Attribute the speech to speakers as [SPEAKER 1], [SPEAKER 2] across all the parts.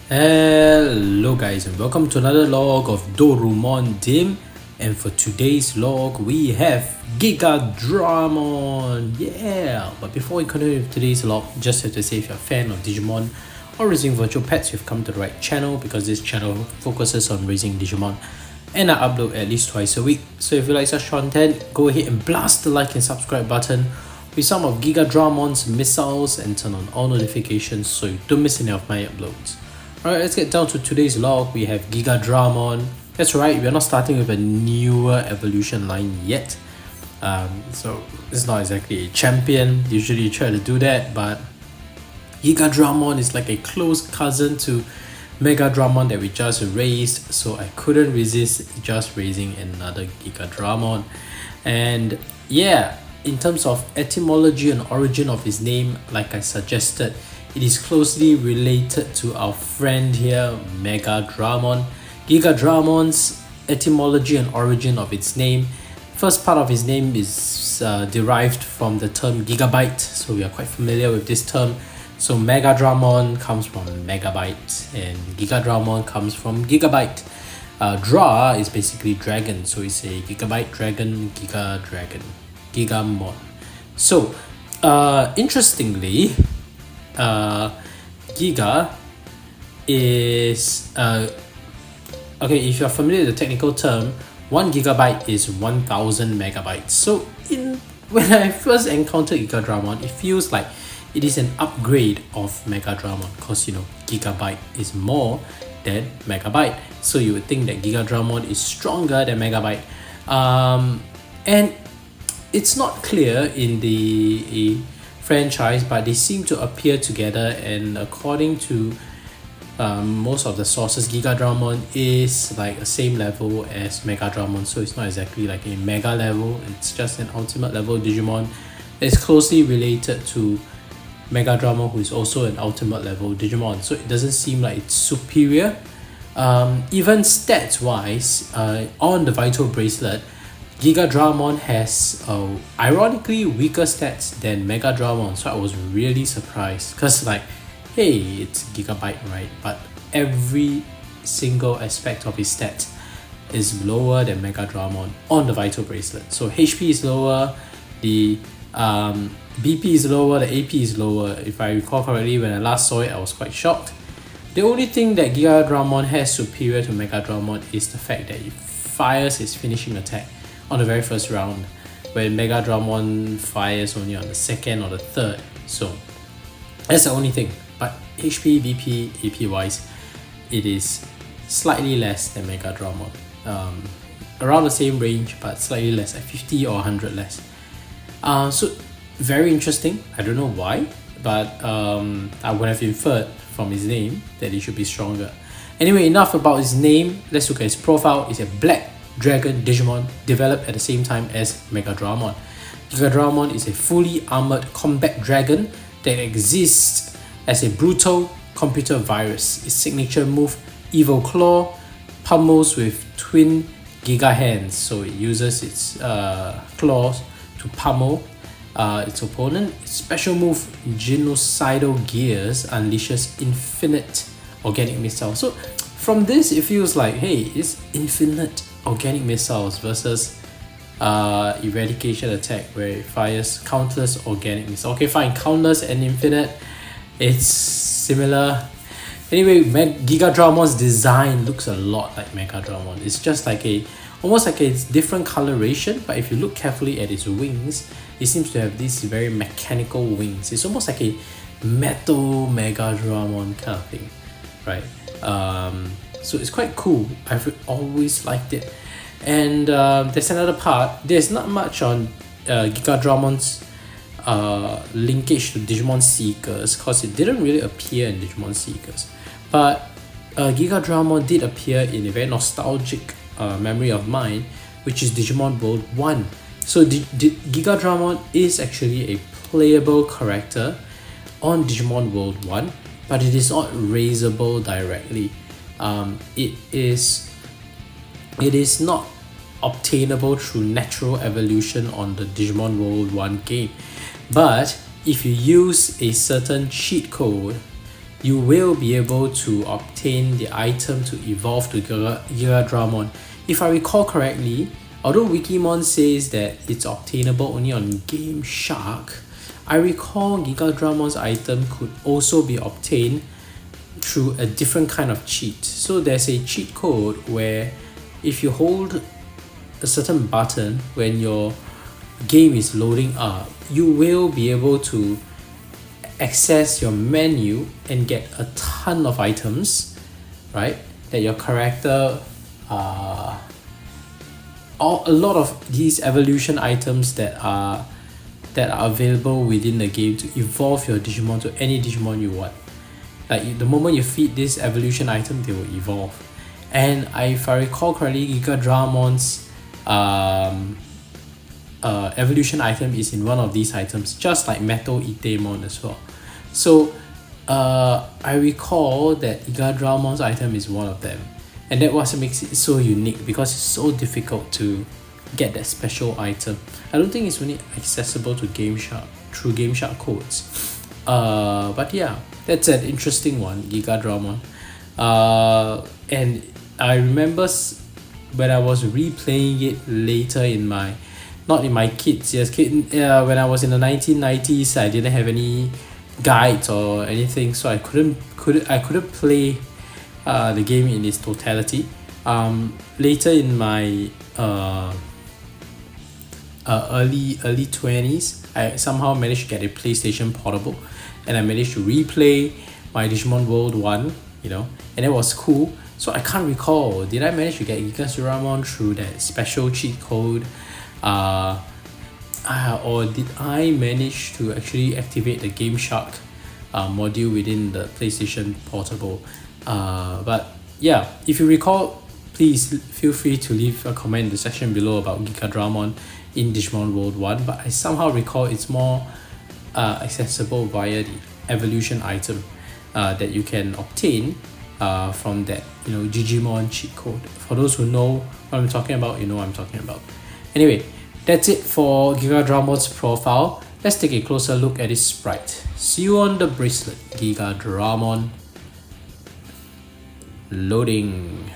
[SPEAKER 1] Hello guys and welcome to another log of DORUmon Dim, and for today's log we have Gigadramon. Yeah, but before we continue with today's log, just have to say if you're a fan of Digimon or raising virtual pets, you've come to the right channel because this channel focuses on raising Digimon and I upload at least twice a week. So if you like such content, go ahead and blast the like and subscribe button with some of Gigadramon's missiles and turn on all notifications so you don't miss any of my uploads. Alright, let's get down to today's log. We have Gigadramon. That's right, we're not starting with a newer evolution line yet. So it's not exactly a champion. Usually you try to do that, but Gigadramon is like a close cousin to Megadramon that we just raised, so I couldn't resist just raising another Gigadramon. And yeah, in terms of etymology and origin of his name, like I suggested, it is closely related to our friend here, Megadramon. Gigadramon's etymology and origin of its name. First part of his name is derived from the term gigabyte, so we are quite familiar with this term. So Megadramon comes from megabyte and Gigadramon comes from gigabyte. Dra is basically dragon, so it's a gigabyte dragon, Gigamon. So interestingly, Giga is okay, if you're familiar with the technical term, 1 gigabyte is 1000 megabytes. So when I first encountered Gigadramon, it feels like it is an upgrade of Megadramon because gigabyte is more than megabyte, so you would think that Gigadramon is stronger than megabyte. And it's not clear in the franchise, but they seem to appear together, and according to most of the sources, Gigadramon is like the same level as Megadramon, so it's not exactly like a mega level, it's just an ultimate level Digimon. It's closely related to Megadramon, who is also an ultimate level Digimon, so it doesn't seem like it's superior. Even stats wise, on the Vital Bracelet, Gigadramon has ironically weaker stats than Megadramon, so I was really surprised because hey, it's gigabyte, right? But every single aspect of his stats is lower than Megadramon on the Vital Bracelet. So HP is lower, the BP is lower, the AP is lower. If I recall correctly, when I last saw it, I was quite shocked. The only thing that Gigadramon has superior to Megadramon is the fact that it fires his finishing attack on the very first round, when Megadramon fires only on the second or the third. So that's the only thing. But HP, BP, AP wise, it is slightly less than Megadramon. Around the same range, but slightly less, at 50 or 100 less. So very interesting. I don't know why, but I would have inferred from his name that he should be stronger. Anyway, enough about his name. Let's look at his profile. It's a black dragon Digimon developed at the same time as Megadramon. Gigadramon is a fully armored combat dragon that exists as a brutal computer virus. Its signature move, Evil Claw, pummels with twin Giga hands, so it uses its claws to pummel its opponent. Its special move, Genocidal Gears, unleashes infinite organic missiles. So from this, it feels like, hey, it's infinite organic missiles versus eradication attack where it fires countless organic missiles. Okay, fine, countless and infinite, it's similar. Anyway, Gigadramon's design looks a lot like Megadramon. It's just like almost like a different coloration, but if you look carefully at its wings, it seems to have these very mechanical wings. It's almost like a metal Megadramon kind of thing, right? So it's quite cool. I've always liked it. And there's another part. There's not much on Gigadramon's linkage to Digimon Seekers because it didn't really appear in Digimon Seekers. But Gigadramon did appear in a very nostalgic memory of mine, which is Digimon World 1. So Gigadramon is actually a playable character on Digimon World 1, but it is not raisable directly. It is not obtainable through natural evolution on the Digimon World 1 game. But if you use a certain cheat code you will be able to obtain the item to evolve to Gigadramon. If I recall correctly, although Wikimon says that it's obtainable only on Game Shark, I recall Gigadramon's item could also be obtained through a different kind of cheat. So there's a cheat code where if you hold a certain button when your game is loading up, you will be able to access your menu and get a ton of items, right? That your character, a lot of these evolution items that are available within the game to evolve your Digimon to any Digimon you want. Like the moment you feed this evolution item, they will evolve. And if I recall correctly, Gigadramon's evolution item is in one of these items, just like Metal Itemon as well. So I recall that Gigadramon's item is one of them, and that what makes it so unique, because it's so difficult to get that special item. I don't think it's only accessible to Game Shark through Game Shark codes. But yeah, that's an interesting one, Gigadramon. And I remember when I was replaying it later in my, not in my kids years, when I was in the 1990s, I didn't have any guides or anything, so I couldn't play the game in its totality. Later in my early 20s, I somehow managed to get a PlayStation Portable, and I managed to replay my Digimon World 1, and it was cool. So I can't recall, did I manage to get Gigadramon through that special cheat code, or did I manage to actually activate the Game Shark module within the PlayStation Portable? But yeah, if you recall, please feel free to leave a comment in the section below about Gigadramon in Digimon World 1, but I somehow recall it's more accessible via the evolution item that you can obtain from that Digimon cheat code. For those who know what I'm talking about, you know what I'm talking about. Anyway, that's it for Gigadramon's profile. Let's take a closer look at his sprite. See you on the bracelet, Gigadramon. Loading.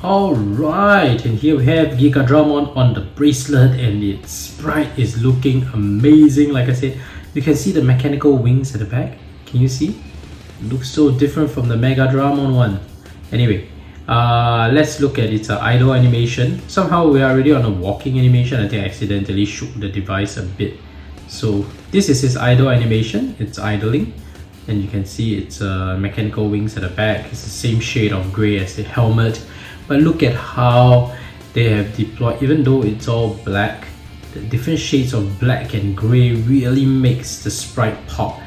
[SPEAKER 1] Alright, and here we have Gigadramon on the bracelet, and its sprite is looking amazing. Like I said, you can see the mechanical wings at the back. Can you see? It looks so different from the Megadramon one. Anyway, let's look at its idle animation. Somehow we are already on a walking animation. I think I accidentally shook the device a bit. So this is his idle animation. It's idling, and you can see its mechanical wings at the back. It's the same shade of grey as the helmet. But look at how they have deployed, even though it's all black, the different shades of black and grey really makes the sprite pop.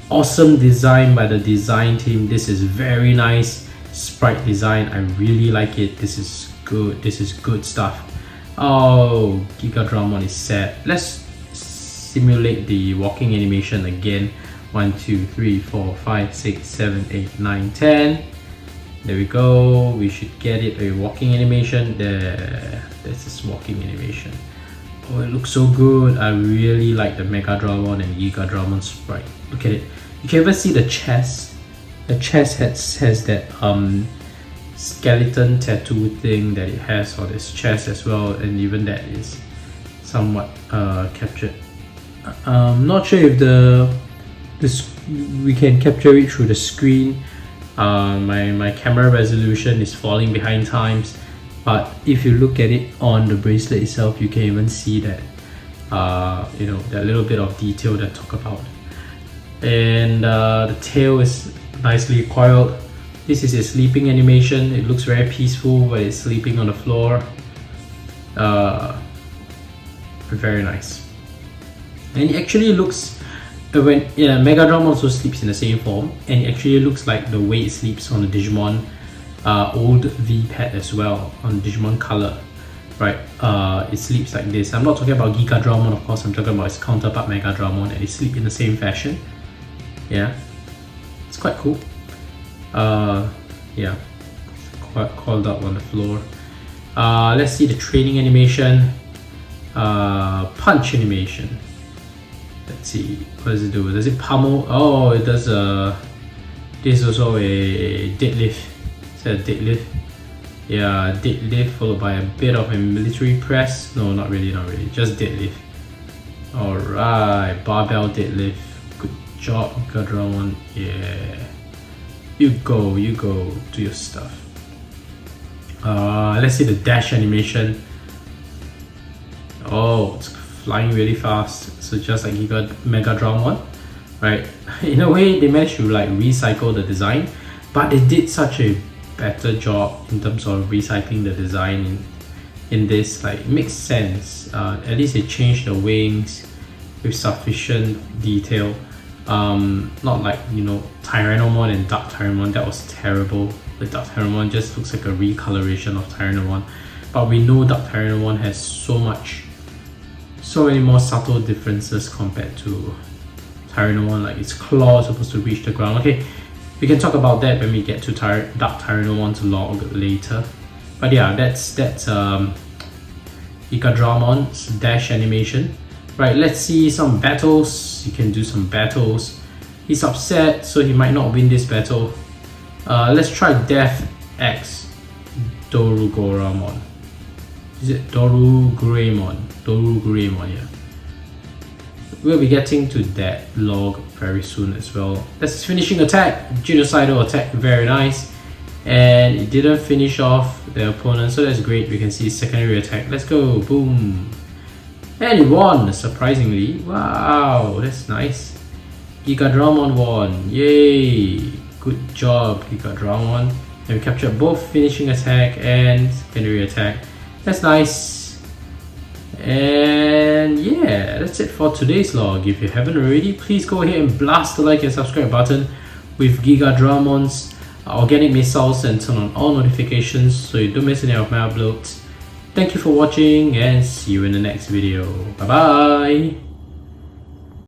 [SPEAKER 1] Awesome design by the design team. This is very nice sprite design. I really like it. This is good. This is good stuff. Oh, Gigadramon is sad. Let's simulate the walking animation again. 1, 2, 3, 4, 5, 6, 7, 8, 9, 10. There we go. We should get it a walking animation. There. That's this walking animation. Oh, it looks so good. I really like the Megadramon and Gigadramon sprite. Look at it. You can even see the chest. The chest has that skeleton tattoo thing that it has on its chest as well, and even that is somewhat captured. Not sure if we can capture it through the screen. My camera resolution is falling behind times, but if you look at it on the bracelet itself, you can even see that that little bit of detail that I talk about. And the tail is nicely coiled. This is a sleeping animation. It looks very peaceful when it's sleeping on the floor. Very nice. And it actually looks, when Megadramon also sleeps in the same form, and it actually looks like the way it sleeps on the Digimon old V pad as well, on Digimon Color, right? It sleeps like this. I'm not talking about Gigadramon, of course. I'm talking about its counterpart Megadramon, and it sleep in the same fashion. Yeah, it's quite cool. Yeah, quite coiled up on the floor. Let's see the training animation. Punch animation. Let's see, what does it do? Does it pummel? Oh, it does This is also a deadlift. Is that a deadlift? Yeah, deadlift followed by a bit of a military press. No, not really, just deadlift. Alright, barbell deadlift. Good job, Gigadramon. Yeah. You go, do your stuff. Let's see the dash animation. Oh, it's flying really fast. So just like Gigadramon, right? In a way, they managed to like recycle the design, but they did such a better job in terms of recycling the design in this. Like, it makes sense. At least they changed the wings with sufficient detail. Not like, you know, Tyrannomon and Dark Tyrannomon. That was terrible. The Dark Tyrannomon just looks like a recoloration of Tyrannomon, but we know Dark Tyrannomon has so many more subtle differences compared to Tyrannomon. Like, its claw is supposed to reach the ground. Okay, we can talk about that when we get to Dark Tyrannomon's log later. But yeah, that's Gigadramon's dash animation. Right, let's see some battles. You can do some battles. He's upset, so he might not win this battle. Let's try Death X Dorugoramon. Is it Dorugreymon? Dorugreymon, yeah. We'll be getting to that log very soon as well. That's his finishing attack. Genocidal attack, very nice. And it didn't finish off the opponent, so that's great. We can see his secondary attack. Let's go, boom. And he won, surprisingly. Wow, that's nice. Gigadramon won, yay. Good job, Gigadramon. And we captured both finishing attack and secondary attack. That's nice. And yeah, that's it for today's log. If you haven't already, please go ahead and blast the like and subscribe button with Gigadramon's organic missiles and turn on all notifications so you don't miss any of my uploads. Thank you for watching and see you in the next video. Bye bye!